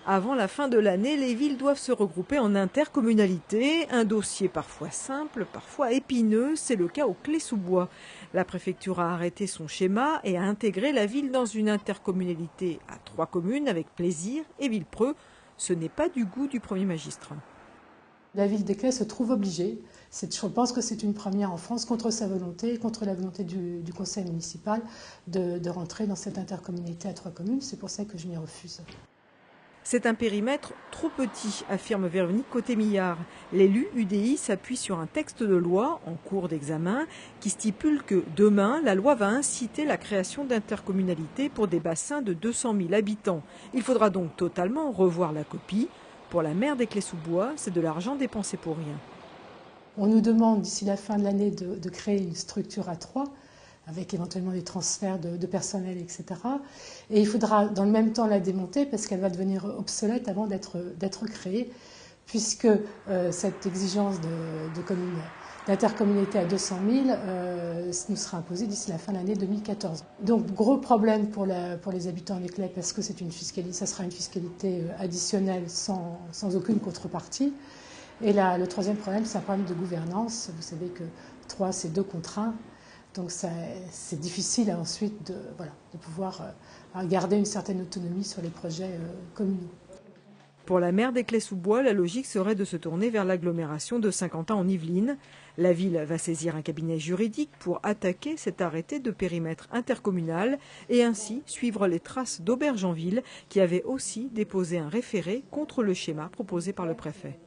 Avant la fin de l'année, les villes doivent se regrouper en intercommunalité. Un dossier parfois simple, parfois épineux, c'est le cas au Clé-sous-Bois. La préfecture a arrêté son schéma et a intégré la ville dans une intercommunalité à 3 communes avec Plaisir et Villepreux. Ce n'est pas du goût du premier magistrat. La ville des Clés se trouve obligée, je pense que c'est une première en France, contre sa volonté, contre la volonté du conseil municipal, de rentrer dans cette intercommunalité à 3 communes. C'est pour ça que je m'y refuse. C'est un périmètre trop petit, affirme Véronique Côté-Millard. L'élu UDI s'appuie sur un texte de loi en cours d'examen qui stipule que demain, la loi va inciter la création d'intercommunalités pour des bassins de 200 000 habitants. Il faudra donc totalement revoir la copie. Pour la maire des Clés-sous-Bois, c'est de l'argent dépensé pour rien. On nous demande d'ici la fin de l'année de créer une structure à 3, avec éventuellement des transferts de personnel, etc. Et il faudra dans le même temps la démonter parce qu'elle va devenir obsolète avant d'être créée, puisque cette exigence d'intercommunalité à 200 000 nous sera imposée d'ici la fin de l'année 2014. Donc gros problème pour les habitants des Clés parce que ça sera une fiscalité additionnelle sans aucune contrepartie. Et là, le troisième problème, c'est un problème de gouvernance. Vous savez que 3, c'est 2 contre 1. Donc c'est difficile ensuite de pouvoir garder une certaine autonomie sur les projets communaux. Pour la maire des Clés-sous-Bois, la logique serait de se tourner vers l'agglomération de Saint-Quentin en Yvelines. La ville va saisir un cabinet juridique pour attaquer cet arrêté de périmètre intercommunal et ainsi suivre les traces d'Aubergenville qui avait aussi déposé un référé contre le schéma proposé par le préfet.